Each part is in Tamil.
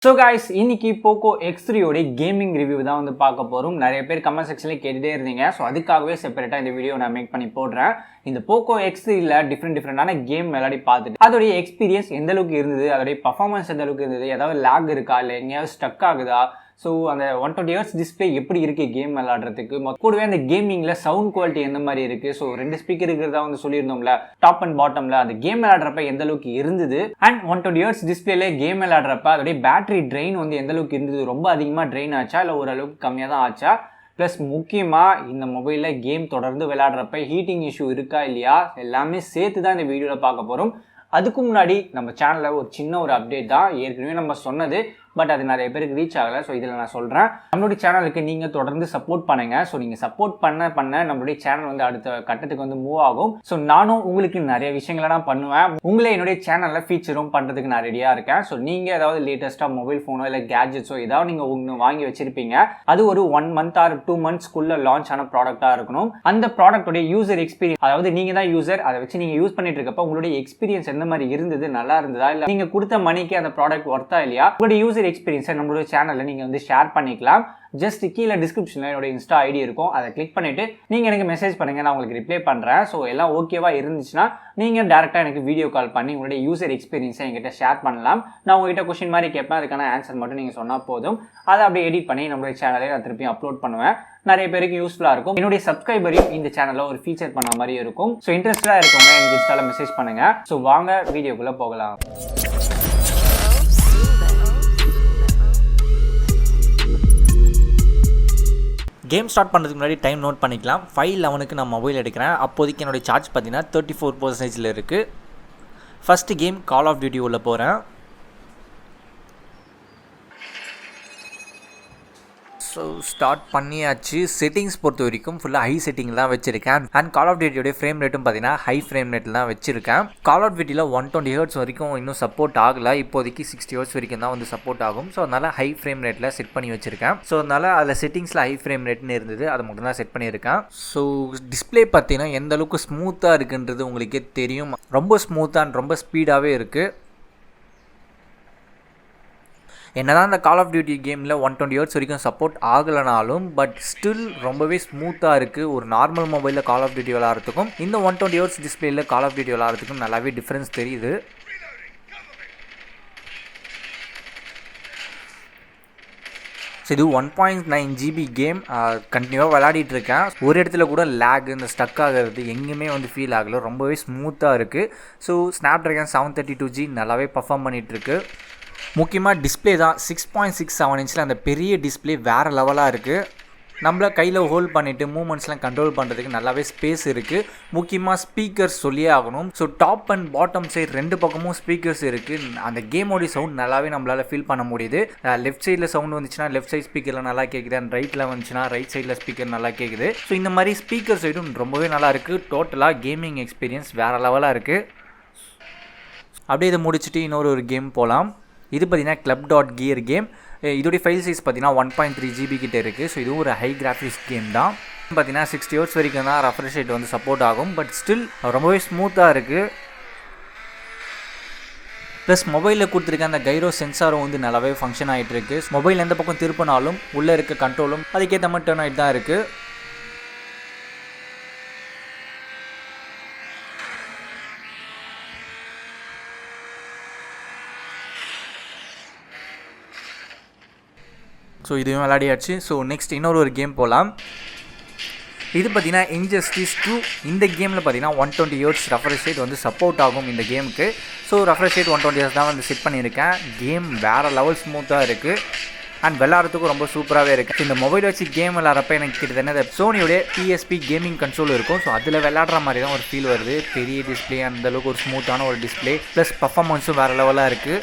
So guys, இன்னைக்கு POCO X3 ஓட கேமிங் ரிவ்யூ தான் வந்து பார்க்க போறோம். நிறைய பேர் கமெண்ட் செக்ஷன்ல கேட்டுட்டே இருந்தீங்க. சோ அதுக்காகவே செப்பரேட்டா இந்த வீடியோ நான் மேக் பண்ணி போடுறேன். இந்த POCO X3 ல டிஃபரெண்டான கேம் விளையாடி பார்த்துட்டு அதோட எக்ஸ்பீரியன்ஸ் எந்த அளவுக்கு இருந்தது, அதோட பெர்ஃபார்மன்ஸ் எந்த அளவுக்கு இருந்தது, ஏதாவது லாக் இருக்கா இல்ல எங்கயாவது ஸ்டக் ஆகுதா, ஸோ அந்த 120 Hz டிஸ்பிளே எப்படி இருக்குது கேம் விளாட்றதுக்கு, கூடவே அந்த கேமிங்கில் சவுண்ட் குவாலிட்டி எந்த மாதிரி இருக்குது, ஸோ 2 ஸ்பீக்கர் இருக்கிறதா வந்து சொல்லியிருந்தோம்ல டாப் அண்ட் பாட்டமில், அந்த கேம் விளாட்றப்ப எந்த அளவுக்கு இருந்தது, அண்ட் 120 Hz டிஸ்பிளேல கேம் விளாட்றப்ப அதோடைய பேட்டரி ட்ரெயின் வந்து எந்த அளவுக்கு இருந்தது, ரொம்ப அதிகமாக ட்ரெயின் ஆச்சா இல்லை ஓரளவுக்கு கம்மியாக தான் ஆச்சா, ப்ளஸ் முக்கியமாக இந்த மொபைலில் கேம் தொடர்ந்து விளையாடுறப்ப ஹீட்டிங் இஷ்யூ இருக்கா இல்லையா எல்லாமே சேர்த்து தான் இந்த வீடியோவில் பார்க்க போகிறோம். அதுக்கு முன்னாடி நம்ம சேனலில் ஒரு சின்ன ஒரு அப்டேட் தான், ஏற்கனவே நம்ம சொன்னது, பட் அது நிறைய பேருக்கு ரீச் ஆகலை. ஸோ இதில் நான் சொல்கிறேன், நம்மளுடைய சேனலுக்கு நீங்கள் தொடர்ந்து சப்போர்ட் பண்ணுங்கள். ஸோ நீங்கள் சப்போர்ட் பண்ண நம்மளுடைய சேனல் வந்து அடுத்த கட்டத்துக்கு வந்து மூவ் ஆகும். ஸோ நானும் உங்களுக்கு நிறைய விஷயங்களை நான் பண்ணுவேன், உங்களை என்னுடைய சேனலில் ஃபீச்சரும் பண்ணுறதுக்கு நான் ரெடியாக இருக்கேன். ஸோ நீங்கள் ஏதாவது லேட்டஸ்ட்டாக மொபைல் ஃபோனோ இல்லை கேட்ஜெட்ஸோ ஏதாவது நீங்கள் ஒன்று வாங்கி வச்சிருப்பீங்க, அது ஒரு 1 month or 2 monthsக்குள்ளே லான்ச் ஆன ப்ராடக்டாக இருக்கணும். அந்த ப்ராடக்டோடைய யூசர் எக்ஸ்பீரியன்ஸ், அதாவது நீங்கள் தான் யூசர், அதை வச்சு நீங்கள் யூஸ் பண்ணிட்டு இருக்கப்போ உங்களுடைய எக்ஸ்பீரியன்ஸ் எந்த மாதிரி இருந்தது, நல்லா இருந்ததா, இல்லை நீங்கள் கொடுத்த மணிக்கு அந்த ப்ராடக்ட் ஒர்த்தா இல்லையா, உங்களுடைய யூசர் எக்ஸ்பீரியன்ஸை நம்மளோட சேனலில் நீங்கள் வந்து ஷேர் பண்ணிக்கலாம். ஜஸ்ட் கீழே டிஸ்கிரிப்ஷனில் என்னோட இன்ஸ்டா ஐடி இருக்கும், அதை கிளிக் பண்ணிவிட்டு நீங்கள் எனக்கு மெசேஜ் பண்ணுங்கள், நான் உங்களுக்கு ரிப்ளை பண்ணுறேன். ஸோ எல்லாம் ஓகேவா இருந்துச்சுன்னா நீங்கள் டேரெக்டாக எனக்கு வீடியோ கால் பண்ணி உங்களுடைய யூசர் எக்ஸ்பீரியன்ஸை என்கிட்ட ஷேர் பண்ணலாம். நான் உங்ககிட்ட கொஸ்டின் மாதிரி கேட்பேன், அதுக்கான ஆன்சர் மட்டும் நீங்கள் சொன்னால் போதும். அதை அப்படியே எடிட் பண்ணி நம்மளுடைய சேனலே நான் திருப்பி அப்லோட் பண்ணுவேன். நிறைய பேருக்கு யூஸ்ஃபுல்லாக இருக்கும். என்னுடைய சப்ஸ்கிரைபரையும் இந்த சேனலில் ஒரு ஃபீச்சர் பண்ண மாதிரி இருக்கும். ஸோ இன்ட்ரெஸ்டாக இருக்கவங்க எனக்கு இன்ஸ்டாவில் மெசேஜ் பண்ணுங்கள். ஸோ வாங்க வீடியோக்குள்ளே போகலாம். கேம் ஸ்டார்ட் பண்ணுறதுக்கு முன்னாடி டைம் நோட் பண்ணிக்கலாம். 5:11க்கு நான் மொபைல் எடுக்கிறேன். அப்போதைக்கு என்னுடைய சார்ஜ் பார்த்தீங்கன்னா 34% இருக்குது. First game Call of Duty உள்ள போகிறேன். ஸோ ஸ்டார்ட் பண்ணியாச்சு. செட்டிங்ஸ் பொறுத்த வரைக்கும் ஃபுல்லாக ஹை செட்டிங் தான் வச்சுருக்கேன். அண்ட் கால் ஆஃப் டியூட்டியோடைய ஃப்ரேம் ரேட்டும் பார்த்தீங்கன்னா ஹை ஃப்ரேம் ரேட்டில் தான் வச்சுருக்கேன். கால் ஆஃப் டியூட்டியில் 120 Hz வரைக்கும் இன்னும் சப்போர்ட் ஆகலை, இப்போதைக்கு 60 Hz வரைக்கும் தான் வந்து சப்போர்ட் ஆகும். ஸோ அதனால் ஹை ஃப்ரேம் ரேட்டில் செட் பண்ணி வச்சுருக்கேன். ஸோ அதனால் அதில் செட்டிங்ஸில் ஹை ஃப்ரேம் ரேட்னு இருந்தது, அதை மட்டும் தான் செட் பண்ணியிருக்கேன். ஸோ டிஸ்பிளே பார்த்தீங்கன்னா எந்த அளவுக்கு ஸ்மூத்தாக இருக்குன்றது உங்களுக்கே தெரியும். ரொம்ப ஸ்மூத்தாக அண்ட் ரொம்ப ஸ்பீடாகவே இருக்குது. என்னதான் இந்த கால் ஆஃப் டியூட்டி கேமில் 120 Hz வரைக்கும் சப்போர்ட் ஆகலைனாலும் பட் ஸ்டில் ரொம்பவே ஸ்மூத்தாக இருக்குது. ஒரு நார்மல் மொபைலில் கால் ஆஃப் டியூட்டி விளாட்றதுக்கும் இந்த 120 Hz டிஸ்பிளேயில் கால் ஆஃப் டியூட்டி விளாட்றதுக்கும் நல்லாவே டிஃப்ரென்ஸ் தெரியுது. ஸோ இது 1.9 GB கேம் கண்டினியூவாக விளையாடிட்டு இருக்கேன். ஒரு இடத்துல கூட லேக் இந்த ஸ்டக் ஆகிறது எங்கேயுமே வந்து ஃபீல் ஆகலை, ரொம்பவே ஸ்மூத்தாக இருக்குது. ஸோ Snapdragon 732G நல்லாவே பர்ஃபார்ம் பண்ணிகிட்ருக்கு. முக்கியமாக டிஸ்பிளே தான் 6.67 இன்ச்சில் அந்த பெரிய டிஸ்பிளே வேறு லெவலாக இருக்குது. நம்மளை கையில் ஹோல்ட் பண்ணிவிட்டு மூமெண்ட்ஸ்லாம் கண்ட்ரோல் பண்ணுறதுக்கு நல்லாவே ஸ்பேஸ் இருக்குது. முக்கியமாக ஸ்பீக்கர்ஸ் சொல்லியே ஆகணும். So top and bottom side 2 பக்கமும் ஸ்பீக்கர்ஸ் இருக்குது. அந்த கேமோடைய சவுண்ட் நல்லாவே நம்மளால் ஃபீல் பண்ண முடியுது. லெஃப்ட் சைடில் சவுண்ட் வந்துச்சுன்னா லெஃப்ட் சைட் ஸ்பீக்கரில் நல்லா கேட்குது, அண்ட் ரைட்டில் வந்துச்சுன்னா ரைட் சைடில் ஸ்பீக்கர் நல்லா கேட்குது. ஸோ இந்த மாதிரி ஸ்பீக்கர் சைடும் ரொம்பவே நல்லா இருக்குது. டோட்டலாக கேமிங் எக்ஸ்பீரியன்ஸ் வேறு லெவலாக இருக்குது. அப்படியே இதை முடிச்சுட்டு இன்னொரு கேம் போகலாம். இது பார்த்தீங்கன்னா club.gear கேம். இதோடைய ஃபைல் சைஸ் பார்த்தீங்கன்னா 1.3 GB கிட்ட இருக்குது. ஸோ இதுவும் ஒரு ஹை கிராஃபிக்ஸ் கேம் தான். பார்த்தீங்கன்னா 60 Hz வரைக்கும் தான் ரெஃப்ரெஷ் ரேட் வந்து சப்போர்ட் ஆகும், பட் ஸ்டில் ரொம்பவே ஸ்மூத்தாக இருக்குது. ப்ளஸ் மொபைலில் கொடுத்துருக்க அந்த கைரோ சென்சாரும் வந்து நல்லாவே ஃபங்க்ஷன் ஆகிட்டு இருக்குது. மொபைல் எந்த பக்கம் திருப்பினாலும் உள்ளே இருக்க கண்ட்ரோலும் அதுக்கேற்ற மாதிரி டர்ன் ஆகிட்டு தான் இருக்குது. ஸோ இதுவும் விளையாடியாச்சு. ஸோ நெக்ஸ்ட் இன்னொரு கேம் போகலாம். இது பார்த்தீங்கன்னா இன்ஜஸ்டிஸ் 2. இந்த கேமில் பார்த்தீங்கன்னா 120 Hz ரெஃப்ரெஷ் ரேட் வந்து சப்போர்ட் ஆகும் இந்த கேமுக்கு. ஸோ ரெஃப்ரெஷ் ரேட் 120 Hz தான் வந்து செட் பண்ணியிருக்கேன். கேம் வேறு லெவல் ஸ்மூத்தாக இருக்குது அண்ட் விளாட்றதுக்கும் ரொம்ப சூப்பராகவே இருக்குது. இந்த மொபைல் வச்சு கேம் விளாட்றப்ப எனக்கு கிட்டத்தட்ட சோனியோடைய PSP கேமிங் கன்சோல் இருக்கும். ஸோ அதில் விளாட்ற மாதிரி தான் ஒரு ஃபீல் வருது. பெரிய டிஸ்பிளே, அந்தளவுக்கு ஒரு ஸ்மூத்தான ஒரு டிஸ்பிளே, ப்ளஸ் பர்ஃபார்மன்ஸும் வேறு லெவலாக இருக்குது.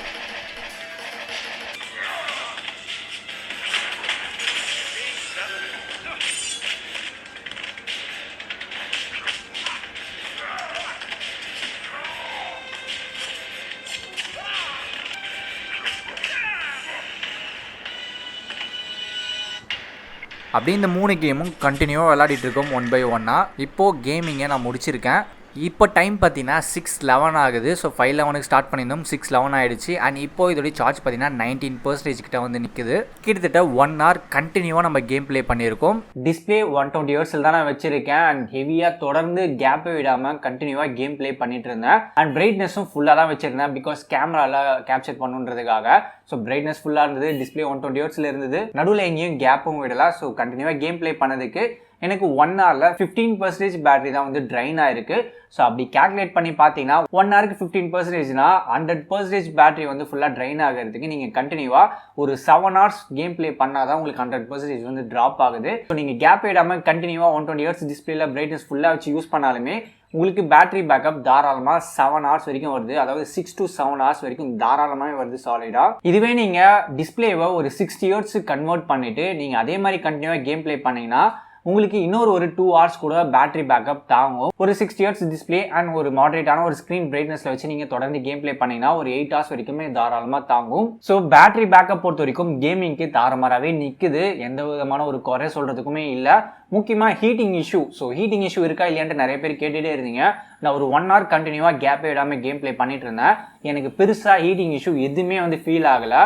அப்படியே இந்த 3 கேமும் கண்டினியூவாக விளையாடிட்டு இருக்கோம் 1 by 1. இப்போது கேமிங்கை நான் முடிச்சிருக்கேன். இப்போ டைம் பார்த்தீங்கன்னா 6:11 ஆகுது. ஸோ 5:11க்கு ஸ்டார்ட் பண்ணியிருந்தோம், 6:11 ஆகிடுச்சு. அண்ட் இப்போ இதோடைய சார்ஜ் பார்த்தீங்கன்னா 19% கிட்ட வந்து நிற்குது. கிட்டத்தட்ட 1 hour கண்டினியூவாக நம்ம கேம் ப்ளே பண்ணியிருக்கோம். டிஸ்பிளே 120 Hz தான் நான் வச்சிருக்கேன். அண்ட் ஹெவியாக தொடர்ந்து கேப்பை விடாமல் கண்டினியூவாக கேம் ப்ளே பண்ணிட்டு இருந்தேன். அண்ட் பிரைட்னஸும் ஃபுல்லாக தான் வச்சிருந்தேன், பிகாஸ் கேமராவில் கேப்சர் பண்ணுன்றதுக்காக. ஸோ பிரைட்னஸ் ஃபுல்லாக இருந்தது, டிஸ்பிளே 120 Hz இருந்தது, நடுவில் எங்கேயும் கேப்பும் விடலாம். ஸோ கண்டினியூவாக கேம் ப்ளே பண்ணதுக்கு எனக்கு 1 hourல 15% பேட்டரி தான் வந்து ட்ரைன் ஆயிருக்கு. ஸோ அப்படி கேல்குலேட் பண்ணி பார்த்தீங்கன்னா 1 hourக்கு 15%னா 100% பேட்டரி வந்து ஃபுல்லாக ட்ரைன் ஆகிறதுக்கு நீங்கள் கண்டினியூவாக ஒரு 7 hours கேம் ப்ளே பண்ணால் தான் உங்களுக்கு 100% வந்து ட்ராப் ஆகுது. ஸோ நீங்கள் கேப் விடாமல் கண்டினியூவாக 120 Hz டிஸ்பிளேல பிரைட்னஸ் ஃபுல்லாக வச்சு யூஸ் பண்ணாலுமே உங்களுக்கு பேட்டரி பேக்கப் தாராளமாக 7 hours வரைக்கும் வருது. அதாவது 6 to 7 hours வரைக்கும் தாராளமாக வருது சாலிடா. இதுவே நீங்கள் டிஸ்பிளேவை ஒரு 60 Hz கன்வெர்ட் பண்ணிட்டு நீங்கள் அதே மாதிரி கண்டினியூவாக கேம் ப்ளே பண்ணீங்கன்னா உங்களுக்கு இன்னொரு ஒரு 2 hours கூட பேட்டரி பேக்கப் தாங்கும். ஒரு 60 Hz டிஸ்பிளே அண்ட் ஒரு மாடரேட்டான ஒரு ஸ்க்ரீன் பிரைட்னஸ்ல வச்சு நீங்கள் தொடர்ந்து கேம் ப்ளே பண்ணீங்கன்னா ஒரு 8 hours வரைக்குமே தாராளமாக தாங்கும். ஸோ பேட்டரி பேக்கப் பொறுத்த வரைக்கும் கேமிங்க்கு தாரமாராகவே நிற்குது, எந்த விதமான ஒரு குறை சொல்கிறதுக்குமே இல்லை. முக்கியமாக heating issue. So heating issue இருக்கா இல்லையான்ட்டு நிறைய பேர் கேட்டுகிட்டே இருந்தீங்க. நான் ஒரு 1 hour கண்டினியூவாக கேப்பே விடாமல் கேம் ப்ளே பண்ணிட்டு இருந்தேன். எனக்கு பெருசாக ஹீட்டிங் இஷ்யூ எதுவுமே வந்து ஃபீல் ஆகலை.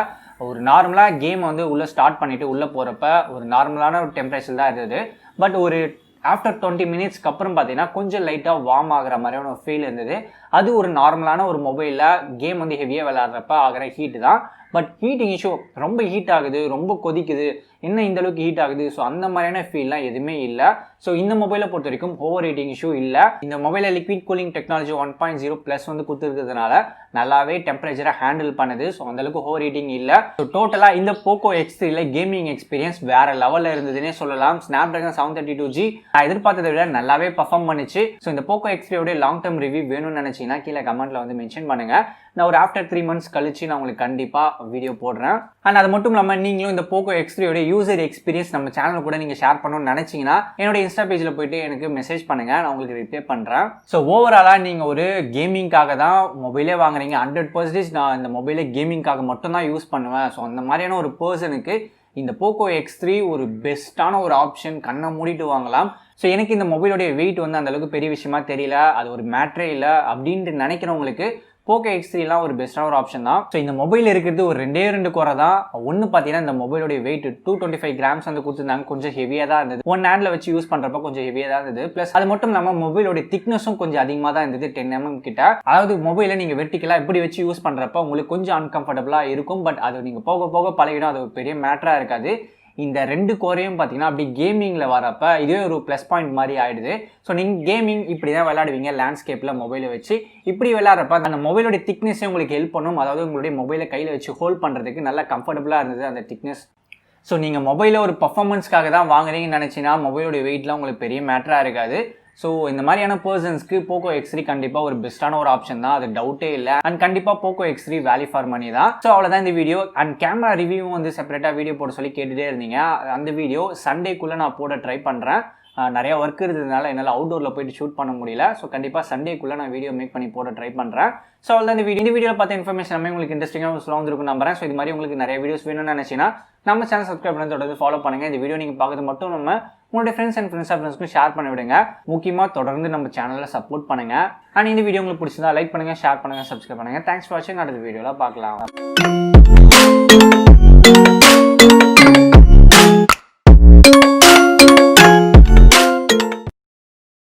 ஒரு நார்மலாக கேம் வந்து உள்ளே ஸ்டார்ட் பண்ணிவிட்டு உள்ளே போகிறப்ப ஒரு நார்மலான ஒரு டெம்பரேச்சர் தான் இருந்தது. பட் ஒரு ஆஃப்டர் 20 minutesக்கு அப்புறம் பார்த்தீங்கன்னா கொஞ்சம் லைட்டாக வார்ம் ஆகிற மாதிரியான ஒரு ஃபீல் இருந்தது. அது ஒரு நார்மலான ஒரு மொபைலில் கேம் வந்து ஹெவியாக விளையாடுறப்ப ஆகிற ஹீட்டு தான். பட் ஹீட்டிங் இஷ்யூ ரொம்ப ஹீட் ஆகுது, ரொம்ப கொதிக்குது, என்ன இந்த அளவுக்கு ஹீட் ஆகுது, ஸோ அந்த மாதிரியான ஃபீல்லாம் எதுவுமே இல்லை. ஸோ இந்த மொபைலை பொறுத்த வரைக்கும் ஓவர் ஹீட்டிங் இஷ்யூ இல்லை. இந்த மொபைலில் லிக்விட் கூலிங் டெக்னாலஜி 1.0+ வந்து கொடுத்துருக்கிறதுனால நல்லாவே டெம்பரேச்சரை ஹேண்டில் பண்ணுது. ஸோ அந்தளவுக்கு ஓவர் ஹீட்டிங் இல்லை. ஸோ டோட்டலாக இந்த போக்கோ X3ல கேமிங் எக்ஸ்பீரியன்ஸ் வேறு லெவலில் இருந்ததுன்னே சொல்லலாம். Snapdragon 732G நான் எதிர்பார்த்ததை விட நல்லாவே பர்ஃபார்ம் பண்ணிச்சு. ஸோ இந்த போக்கோ X3யோட லாங் டேர்ம் ரிவ்யூ வேணும்னு நினச்சிங்கன்னா கீழே கமெண்ட்டில் வந்து மென்ஷன் பண்ணுங்கள். நான் ஒரு ஆஃப்டர் 3 months கழிச்சு நான் உங்களுக்கு கண்டிப்பாக வீடியோ போடுறேன். அண்ட் அது மட்டும் இல்லாமல் நீங்களும் இந்த போக்கோ X3யோட யூசர் எக்ஸ்பீரியன்ஸ் நம்ம சேனலில் கூட நீங்கள் ஷேர் பண்ணணும்னு நினச்சிங்கன்னா என்னோட இன்ஸ்டா பேஜில் போயிட்டு எனக்கு மெசேஜ் பண்ணுங்கள், நான் உங்களுக்கு ரிப்ளை பண்ணுறேன். ஸோ ஓவராலாக நீங்கள் ஒரு கேமிங்காக தான் மொபைலே வாங்குறீங்க, 100% நான் இந்த மொபைலே கேமிங்காக மட்டும்தான் யூஸ் பண்ணுவேன். ஸோ அந்த மாதிரியான ஒரு பர்சனுக்கு இந்த போக்கோ X3 ஒரு பெஸ்ட்டான ஒரு ஆப்ஷன், கண்ணை மூடிட்டு வாங்கலாம். ஸோ எனக்கு இந்த மொபைலோடைய வெயிட் வந்து அந்தளவுக்கு பெரிய விஷயமா தெரியல, அது ஒரு மேட்ரே இல்லை அப்படின்ட்டு நினைக்கிறவங்களுக்கு போக்கோ X3லாம் ஒரு பெஸ்ட்டான ஒரு ஆப்ஷன் தான். ஸோ இந்த மொபைல் இருக்கிறது ஒரு 2 குறை தான். ஒன்று பார்த்தீங்கன்னா இந்த மொபைலோடைய வெயிட் 225 grams வந்து கொடுத்துருந்தாங்க, கொஞ்சம் ஹெவியாக தான் இருந்தது. ஒன் ஹேண்டில் வச்சு யூஸ் பண்ணுறப்ப கொஞ்சம் ஹெவியாக தான் இருந்தது. ப்ளஸ் அது மட்டும் இல்லாமல் மொபைலோடைய திக்னஸும் கொஞ்சம் அதிகமாக தான் இருந்தது, 10 mm கிட்ட. அதாவது மொபைலை நீங்கள் வெர்டிக்கலாக இப்படி வச்சு யூஸ் பண்ணுறப்ப உங்களுக்கு கொஞ்சம் அன்கம்ஃபர்டபுளாக இருக்கும். பட் அது நீங்கள் போக போக பழகிடும், அது ஒரு பெரிய மேட்டராக இருக்காது. இந்த 2 குறையும் பார்த்தீங்கன்னா அப்படி கேமிங்கில் வரப்போ இதுவே ஒரு ப்ளஸ் பாயிண்ட் மாதிரி ஆகிடுது. ஸோ நீங்கள் கேமிங் இப்படி தான் விளையாடுவீங்க லேண்ட்ஸ்கேப்பில் மொபைலை வச்சு, இப்படி விளையாடுறப்ப அந்த மொபைலோட திக்னஸே உங்களுக்கு ஹெல்ப் பண்ணும். அதாவது உங்களுடைய மொபைலை கையில் வச்சு ஹோல்ட் பண்ணுறதுக்கு நல்லா கம்ஃபர்டபுளாக இருந்தது அந்த திக்னஸ். ஸோ நீங்கள் மொபைலில் ஒரு பர்ஃபார்மன்ஸ்க்காக தான் வாங்குறீங்கன்னு நினச்சின்னா மொபைலோடைய வெயிட்லாம் உங்களுக்கு பெரிய மேட்டராக இருக்காது. ஸோ இந்த மாதிரியான பர்சன்ஸ்க்கு போக்கோ X3 கண்டிப்பாக ஒரு பெஸ்ட்டான ஒரு ஆப்ஷன் தான், அது டவுட்டே இல்லை. அண்ட் கண்டிப்பாக Poco X3 value for money தான். ஸோ அவ்வளோதான் இந்த வீடியோ. அண்ட் கேமரா ரிவ்யூவும் வந்து செப்பரேட்டாக வீடியோ போட சொல்லி கேட்டுகிட்டே இருந்தீங்க. அந்த வீடியோ சண்டேக்குள்ளே நான் போட ட்ரை பண்ணுறேன். நிறையா ஒர்க் இருந்ததுனால என்னால் அவுட்டோரில் போயிட்டு ஷூட் பண்ண முடியல. ஸோ கண்டிப்பாக சண்டேக்குள்ளே நான் வீடியோ மேக் பண்ணி போட ட்ரை பண்ணுறேன். ஸோ அவ்வளோதான் இந்த வீடியோவில் பார்த்த இன்ஃபர்மேஷன் எல்லாமே உங்களுக்கு இன்ட்ரெஸ்டிங்காக சொல்ல வந்துருக்கும் நம்புறேன். ஸோ இது மாதிரி உங்களுக்கு நிறைய வீடியோஸ் வேணும்னு நினச்சின்னா நம்ம சேனல் சப்ஸ்கிரைப் பண்ணி தொடர்ந்து ஃபாலோ பண்ணுங்கள். இந்த வீடியோ நீங்கள் பார்க்கறது மட்டும் நம்ம உங்களுடைய ஃப்ரெண்ட்ஸ்க்கும் ஷேர் பண்ணி விடுங்க. முக்கியமாக தொடர்ந்து நம்ம சேனலில் சப்போர்ட் பண்ணுங்கள். அண்ட் இந்த வீடியோ உங்களுக்கு பிடிச்சிருந்தா லைக் பண்ணுங்கள், ஷேர் பண்ணுங்கள், சப்ஸ்கிரைப் பண்ணுங்கள். தேங்க்ஸ் ஃபார் வாட்சிங். அடுத்த வீடியோவில் பார்க்கலாம்.